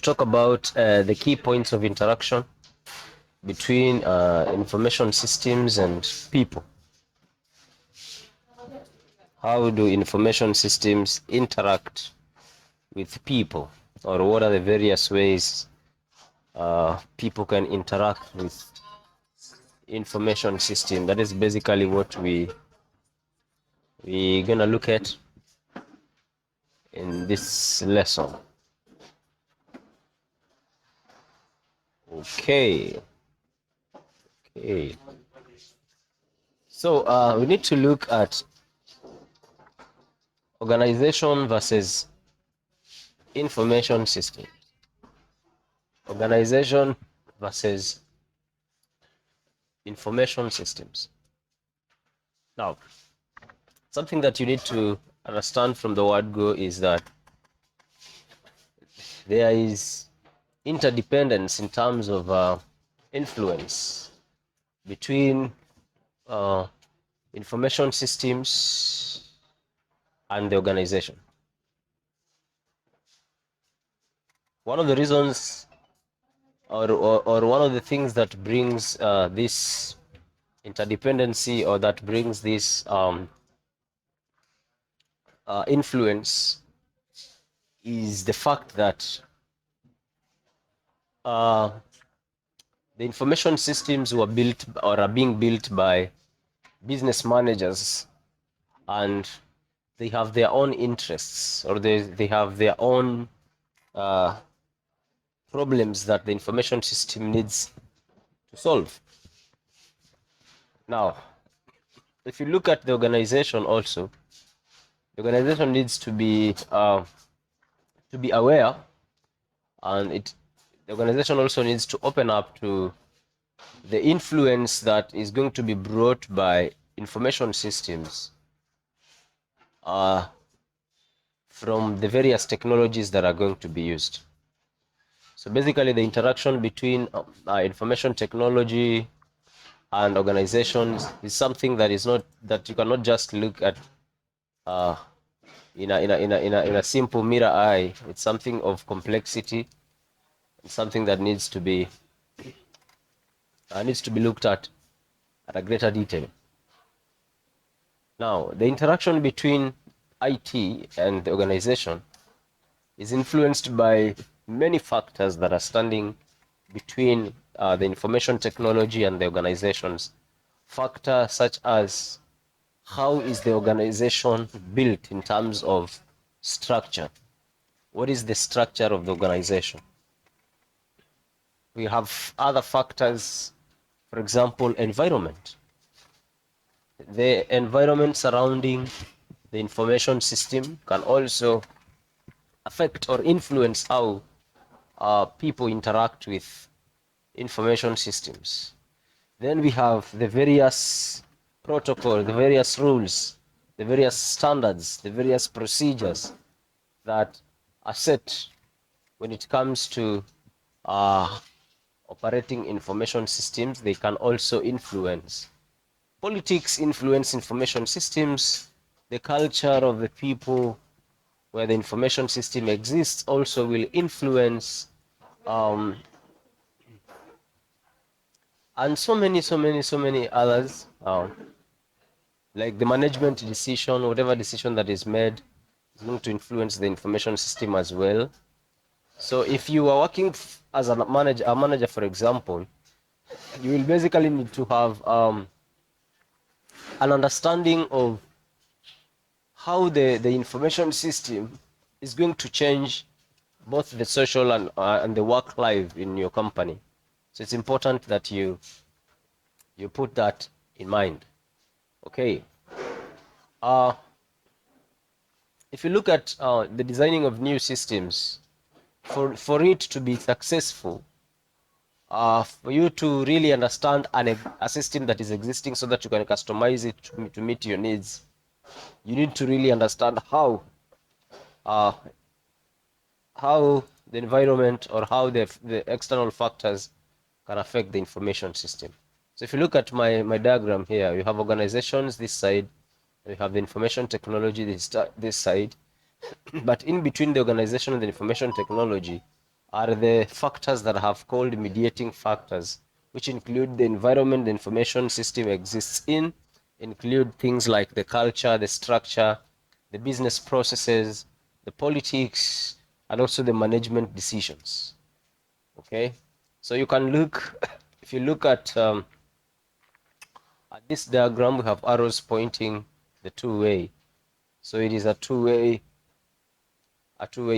talk about the key points of interaction between information systems and people. How do information systems interact with people, or what are the various ways people can interact with information system? That is basically what we're gonna look at in this lesson. Okay. So we need to look at organization versus information system. Organization versus information systems. Now, something that you need to understand from the word go is that there is interdependence in terms of influence between information systems and the organization. One of the reasons or one of the things that brings this interdependency, or that brings this influence, is the fact that the information systems were built or are being built by business managers, and they have their own interests, or they have their own problems that the information system needs to solve. Now, if you look at the organization also, the organization needs to be aware, and the organization also needs to open up to the influence that is going to be brought by information systems from the various technologies that are going to be used. So basically, the interaction between information technology and organizations is something that you cannot just look at in a simple mirror eye. It's something of complexity. It's something that needs to be looked at a greater detail. Now, the interaction between IT and the organization is influenced by many factors that are standing between the information technology and the organizations. Factors such as how is the organization built in terms of structure? What is the structure of the organization? We have other factors, for example, environment. The environment surrounding the information system can also affect or influence how people interact with information systems. Then we have the various protocols, the various rules, the various standards, the various procedures that are set when it comes to operating information systems. They can also influence politics, influence information systems, the culture of the people where the information system exists also will influence, and so many others, like the management decision, whatever decision that is made is going to influence the information system as well. So if you are working as a manager, for example, you will basically need to have an understanding of how the information system is going to change both the social and the work life in your company. So it's important that you put that in mind. Okay. If you look at the designing of new systems, for it to be successful, for you to really understand a system that is existing so that you can customize it to meet your needs, you need to really understand how the environment or how the external factors can affect the information system. So if you look at my diagram here, you have organizations this side, we have the information technology this side, but in between the organization and the information technology, are the factors that I have called mediating factors, which include the environment the information system exists in, include things like the culture, the structure, the business processes, the politics, and also the management decisions. Okay, so you can look, if you look at this diagram, we have arrows pointing the two-way. So it is a two-way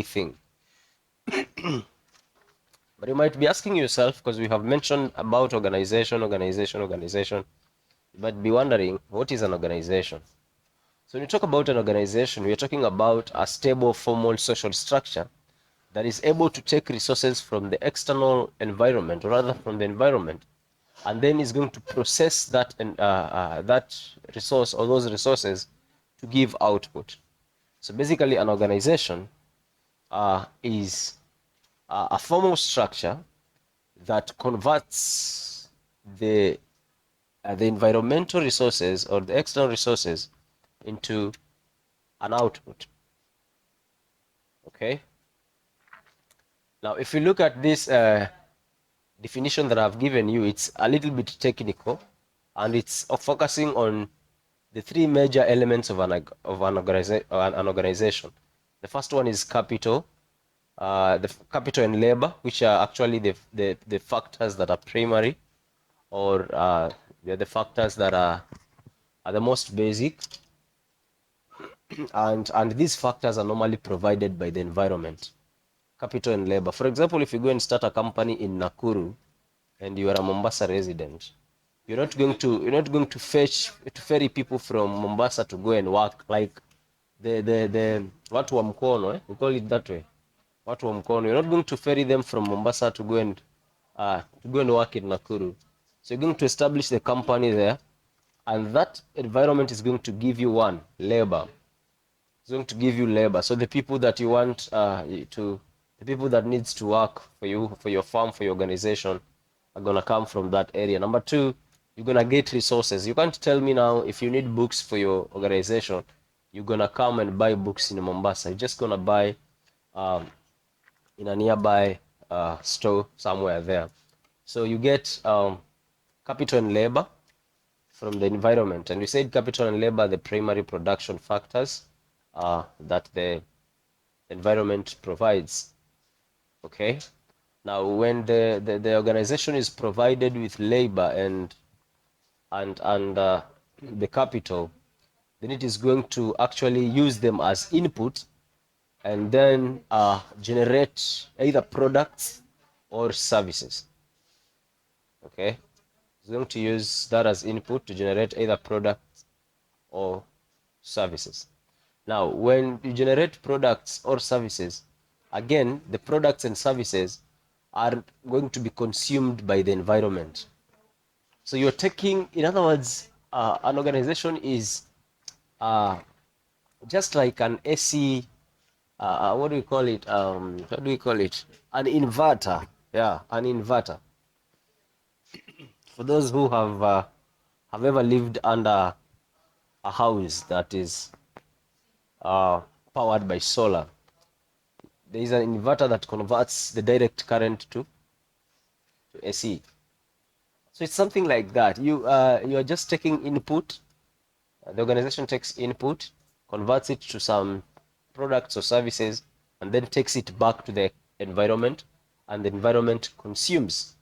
thing. But you might be asking yourself, because we have mentioned about organization, you might be wondering, what is an organization? So when you talk about an organization, we are talking about a stable, formal social structure that is able to take resources from the external environment, or rather from the environment, and then is going to process that that resource or those resources to give output. So basically, an organization is a formal structure that converts the environmental resources or the external resources into an output. Okay. Now, if you look at this definition that I've given you, it's a little bit technical, and it's focusing on the three major elements of an organization. The first one is capital, the capital and labor, which are actually the factors that are primary, or they're the factors that are the most basic, and these factors are normally provided by the environment. Capital and labor. For example, if you go and start a company in Nakuru and you are a Mombasa resident, you're not going to ferry people from Mombasa to go and work, like the watu wa mkono, we call it that way. Watu wa mkono. You're not going to ferry them from Mombasa to go and work in Nakuru. So you're going to establish the company there, and that environment is going to give you one labor. It's going to give you labor. So the people that you want the people that needs to work for you, for your farm, for your organization, are gonna come from that area. Number two, you're gonna get resources. You can't tell me now, if you need books for your organization, you're gonna come and buy books in Mombasa. You're just gonna buy in a nearby store somewhere there. So you get capital and labor from the environment. And we said capital and labor are the primary production factors that the environment provides. Okay. Now, when the organization is provided with labor and the capital, then it is going to actually use them as input, and then generate either products or services. Okay. It's going to use that as input to generate either products or services. Now, when you generate products or services, again, the products and services are going to be consumed by the environment. So you're taking, in other words, an organization is just like an AC, what do we call it? What do we call it? An inverter. Yeah, an inverter. For those who have ever lived under a house that is powered by solar, there is an inverter that converts the direct current to AC. So it's something like that. You are just taking input. The organization takes input, converts it to some products or services, and then takes it back to the environment, and the environment consumes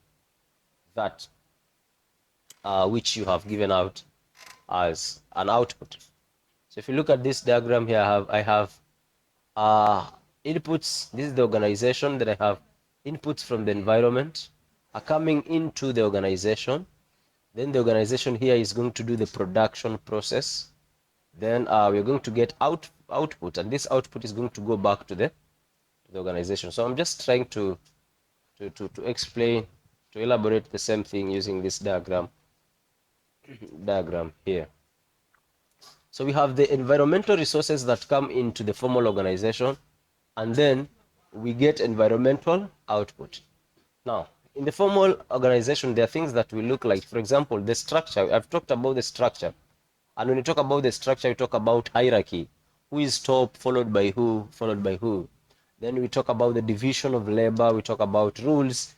that which you have given out as an output. So if you look at this diagram here, I have inputs. This is the organization that I have. Inputs from the environment are coming into the organization. Then the organization here is going to do the production process. Then we're going to get output, and this output is going to go back to the organization. So I'm just trying to explain, to elaborate the same thing using this diagram here. So we have the environmental resources that come into the formal organization, and then we get environmental output. Now, in the formal organization, there are things that will look like, for example, the structure. I've talked about the structure. And when you talk about the structure, you talk about hierarchy. Who is top, followed by who, followed by who. Then we talk about the division of labor. We talk about rules,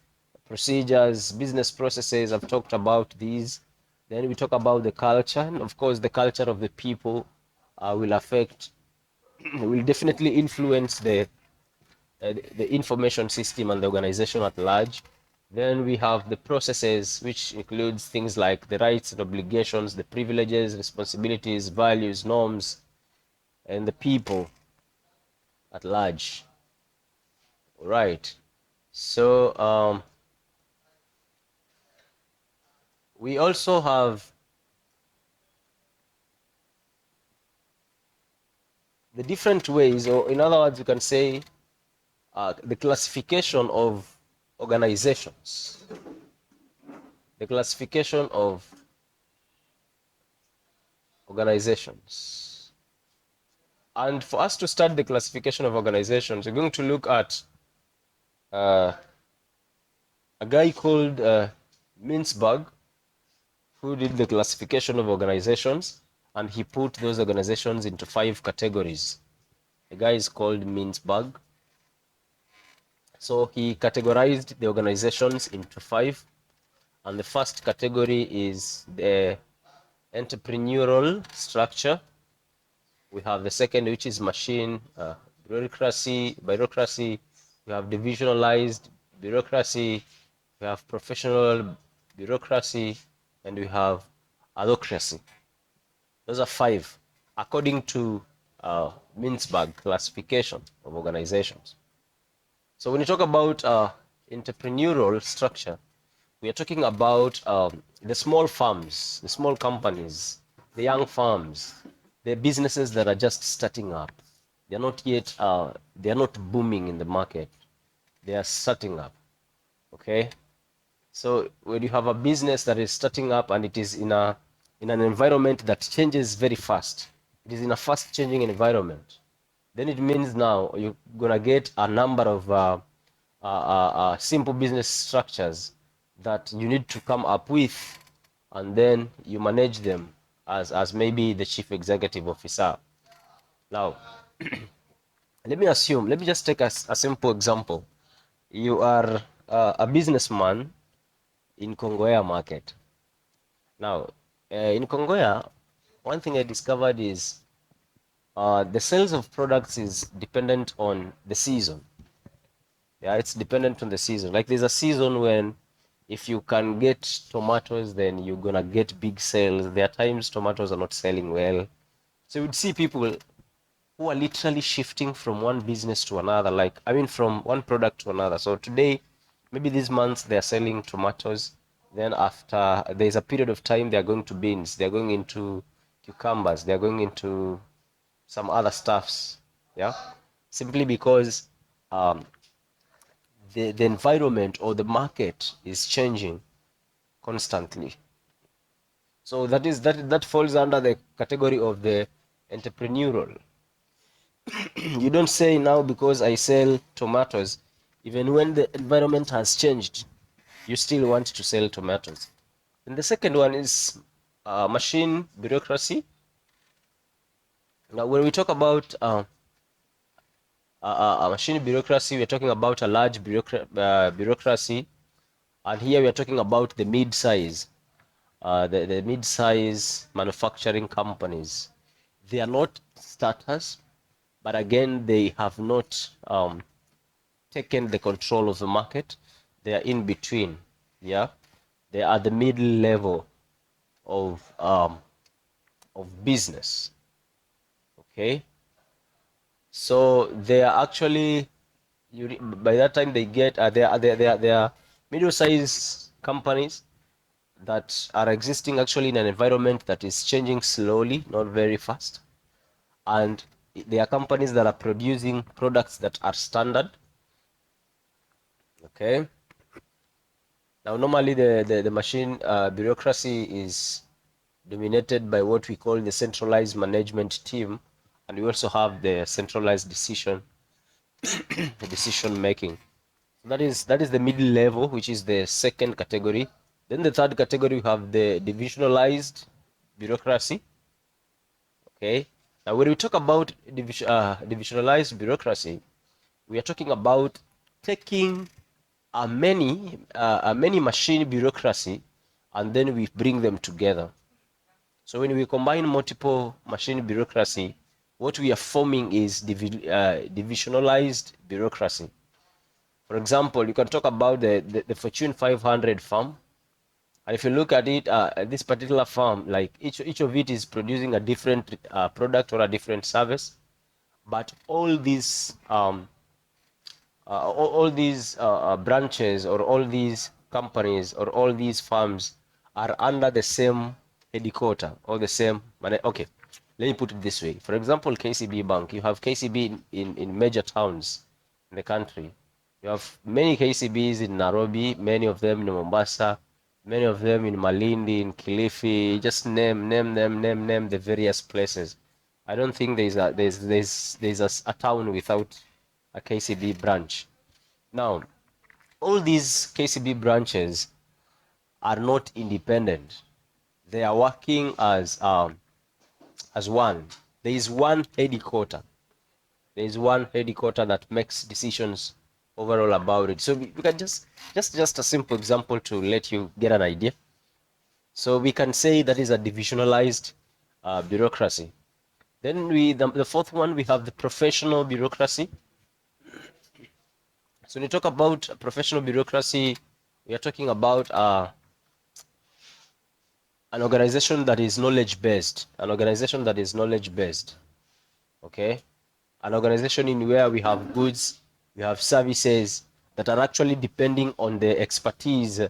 procedures, business processes. I've talked about these. Then we talk about the culture. And of course, the culture of the people will affect, will definitely influence the information system and the organization at large. Then we have the processes, which includes things like the rights and obligations, the privileges, responsibilities, values, norms, and the people at large. All right. So we also have the different ways, or in other words, you can say the classification of organizations. The classification of organizations. And for us to start the classification of organizations, we're going to look at uh, a guy called Mintzberg, who did the classification of organizations, and he put those organizations into 5 categories. The guy is called Mintzberg. So he categorized the organizations into 5, and the first category is the entrepreneurial structure. We have the second, which is machine bureaucracy. We have divisionalized bureaucracy. We have professional bureaucracy, and we have adhocracy. Those are 5, according to Mintzberg classification of organizations. So when you talk about entrepreneurial structure, we are talking about the small firms, the small companies, the young firms, the businesses that are just starting up. They're not yet, they're not booming in the market. They are starting up, okay? So when you have a business that is starting up and it is in an environment that changes very fast, it is in a fast changing environment, then it means now you're gonna get a number of simple business structures that you need to come up with, and then you manage them as maybe the chief executive officer. Now, let me just take a simple example. You are a businessman in Kongoya market. Now, in Kongoya, one thing I discovered is the sales of products is dependent on the season. Yeah, it's dependent on the season. Like there's a season when if you can get tomatoes, then you're gonna get big sales. There are times tomatoes are not selling well. So you'd see people who are literally shifting from one business to another, like I mean from one product to another. So today, maybe this month they're selling tomatoes. Then after there's a period of time they're going to beans, they're going into cucumbers, they're going into some other stuffs. Yeah. Simply because um, the environment or the market is changing constantly. So that falls under the category of the entrepreneurial. You don't say now because I sell tomatoes, even when the environment has changed, you still want to sell tomatoes. And the second one is machine bureaucracy. Now, when we talk about machine bureaucracy, we're talking about a large bureaucracy, and here we are talking about the mid-size, the mid-size manufacturing companies. They are not starters, but again, they have not taken the control of the market. They are in between. Yeah, they are the middle level of business. Okay, so they are actually by that time they get they are middle-sized companies that are existing actually in an environment that is changing slowly, not very fast, and they are companies that are producing products that are standard. Okay. Now, normally the machine bureaucracy is dominated by what we call the centralized management team, and we also have the centralized decision making. So that is the middle level, which is the second category. Then the third category we have the divisionalized bureaucracy. Okay. Now, when we talk about divisionalized bureaucracy, we are talking about taking many machine bureaucracy, and then we bring them together. So when we combine multiple machine bureaucracy, what we are forming is divisionalized bureaucracy. For example, you can talk about the Fortune 500 firm. And if you look at it, this particular firm, like each of it is producing a different product or a different service. But all these all these branches or all these companies or all these firms are under the same headquarter or the same. Okay, let me put it this way. For example, KCB Bank, you have KCB in major towns in the country. You have many KCBs in Nairobi, many of them in Mombasa, many of them in Malindi, in Kilifi. Just name the various places. I don't think there's a town without a KCB branch. Now, all these KCB branches are not independent. They are working as one. There is one headquarter. There is one headquarter that makes decisions overall about it. So we can just a simple example to let you get an idea. So we can say that is a divisionalized bureaucracy. Then the fourth one, we have the professional bureaucracy. So when you talk about professional bureaucracy, we are talking about an organization that is knowledge based. An organization that is knowledge based. Okay, an organization in where we have goods, we have services that are actually depending on the expertise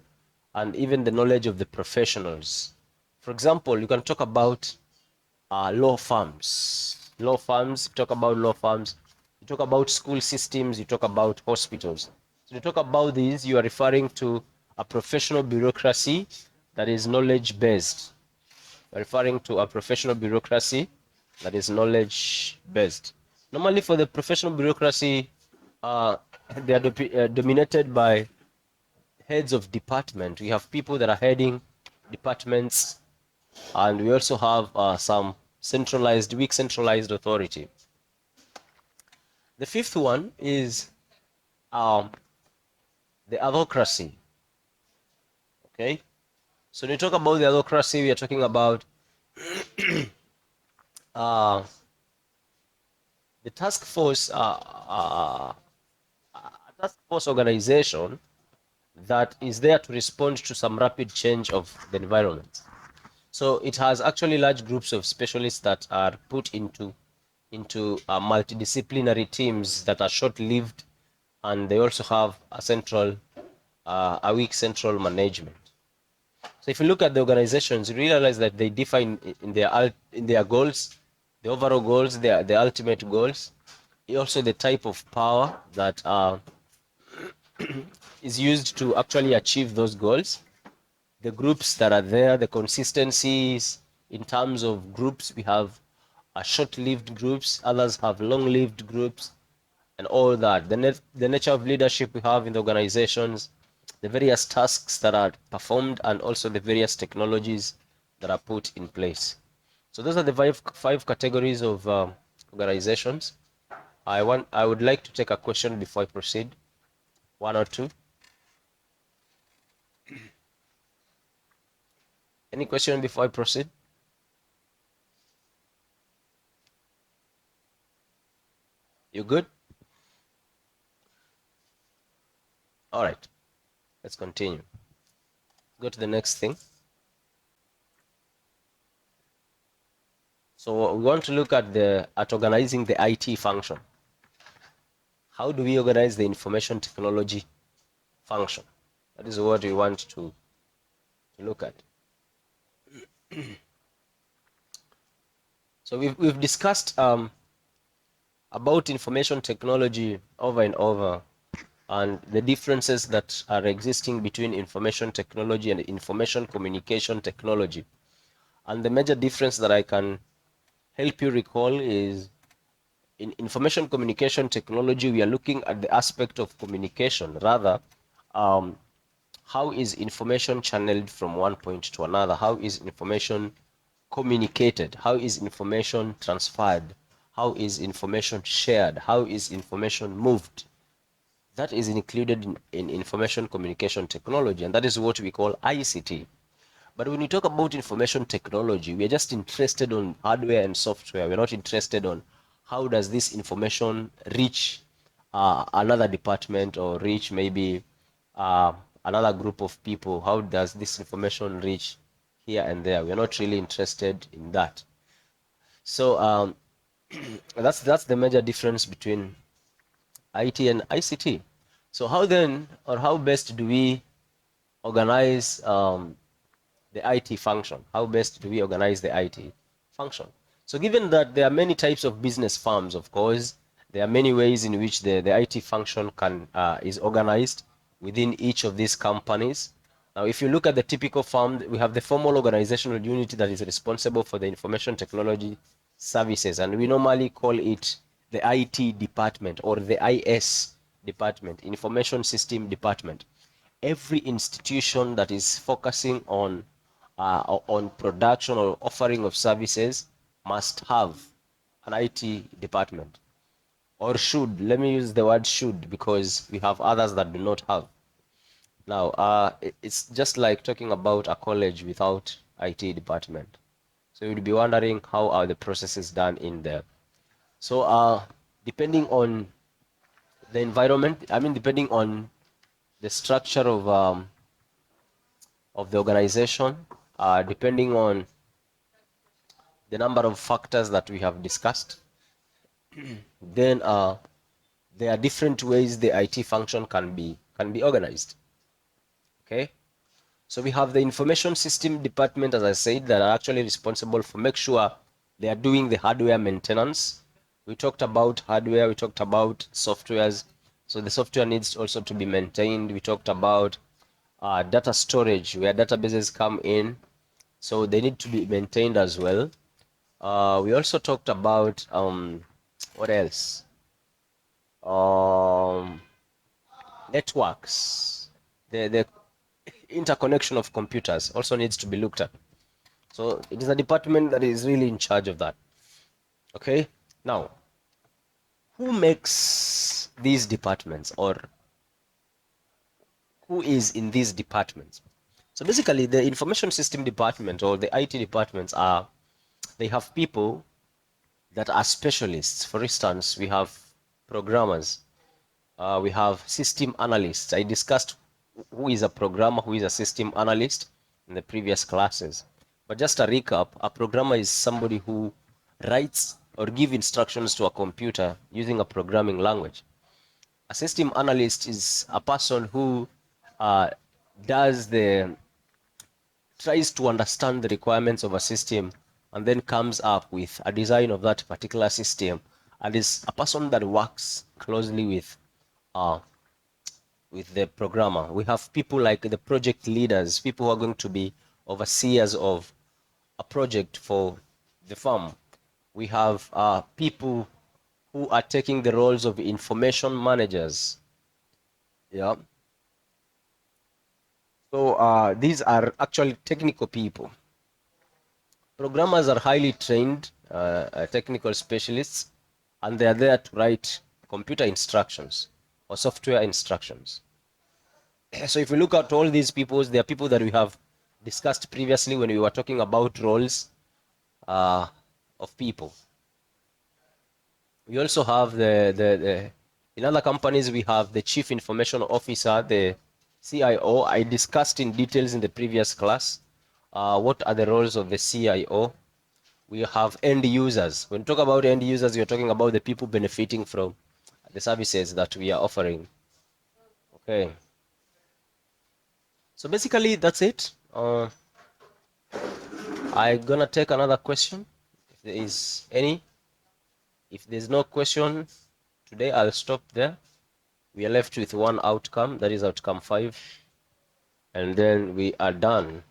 and even the knowledge of the professionals. For example, you can talk about law firms. Law firms, you talk about law firms, you talk about school systems, you talk about hospitals. So you talk about these, you are referring to a professional bureaucracy that is knowledge based. You're referring to a professional bureaucracy that is knowledge based. Normally, for the professional bureaucracy, they are dominated by heads of department. We have people that are heading departments, and we also have some weak centralized authority. The fifth one is um, the autocracy. Okay, so when we talk about the autocracy, we are talking about uh, the task force organization that is there to respond to some rapid change of the environment. So it has actually large groups of specialists that are put into multidisciplinary teams that are short-lived, and they also have a weak central management. So if you look at the organizations, you realize that they differ in their goals, the overall goals, the ultimate goals, also the type of power that is used to actually achieve those goals, the groups that are there, the consistencies in terms of groups. We have short-lived groups, others have long-lived groups, and all that. The nature of leadership we have in the organizations, the various tasks that are performed, and also the various technologies that are put in place. So those are the five categories of organizations. I would like to take a question before I proceed. One or two. Any question before I proceed? You good? All right. Let's continue. Go to the next thing. So we want to look at organizing the IT function. How do we organize the information technology function? That is what we want to look at. So we've discussed about information technology over and over, and the differences that are existing between information technology and information communication technology. And the major difference that I can help you recall is in information communication technology, we are looking at the aspect of communication, rather, how is information channeled from one point to another? How is information communicated? How is information transferred? How is information shared? How is information moved? that is included in information communication technology, and that is what we call ICT. But when we talk about information technology, we are just interested on hardware and software. We're not interested on how does this information reach another department or reach maybe uh, another group of people. How does this information reach here and there? We're not really interested in that. So that's the major difference between IT and ICT. So how then, or how best do we organize the IT function? How best do we organize the IT function? So given that there are many types of business firms, of course, there are many ways in which the IT function is organized within each of these companies. Now, if you look at the typical firm, we have the formal organizational unit that is responsible for the information technology services, and we normally call it the IT department or the IS department, information system department. Every institution that is focusing on production or offering of services must have an IT department, or should. Let me use the word should because we have others that do not have. Now, it's just like talking about a college without IT department. So you'd be wondering how are the processes done in there. So, depending on the environment, I mean, depending on the structure of the organization, depending on the number of factors that we have discussed, then there are different ways the IT function can be organized. Okay, so we have the information system department, as I said, that are actually responsible for make sure they are doing the hardware maintenance. We talked about hardware, we talked about softwares, so the software needs also to be maintained. We talked about data storage, where databases come in, so they need to be maintained as well. We also talked about what else? Um, Networks. The interconnection of computers also needs to be looked at. So it is a department that is really in charge of that. Okay. Now, who makes these departments, or who is in these departments? So basically, the information system department or the IT departments they have people that are specialists. For instance, we have programmers, we have system analysts. I discussed who is a programmer, who is a system analyst in the previous classes. But just a recap, a programmer is somebody who writes or give instructions to a computer using a programming language. A system analyst is a person who uh, does the tries to understand the requirements of a system and then comes up with a design of that particular system, and is a person that works closely uh, with the programmer. We have people like the project leaders, people who are going to be overseers of a project for the firm. We have people who are taking the roles of information managers. Yeah. So these are actually technical people. Programmers are highly trained technical specialists, and they are there to write computer instructions or software instructions. So if we look at all these people, they are people that we have discussed previously when we were talking about roles uh, of people. We also have in other companies, we have the chief information officer, the CIO. I discussed in details in the previous class what are the roles of the CIO. We have end users. When we talk about end users, we are talking about the people benefiting from the services that we are offering. Okay. So basically, that's it. I'm gonna take another question if there is any. If there's no question today, I'll stop there. We are left with one outcome, that is outcome 5, and then we are done.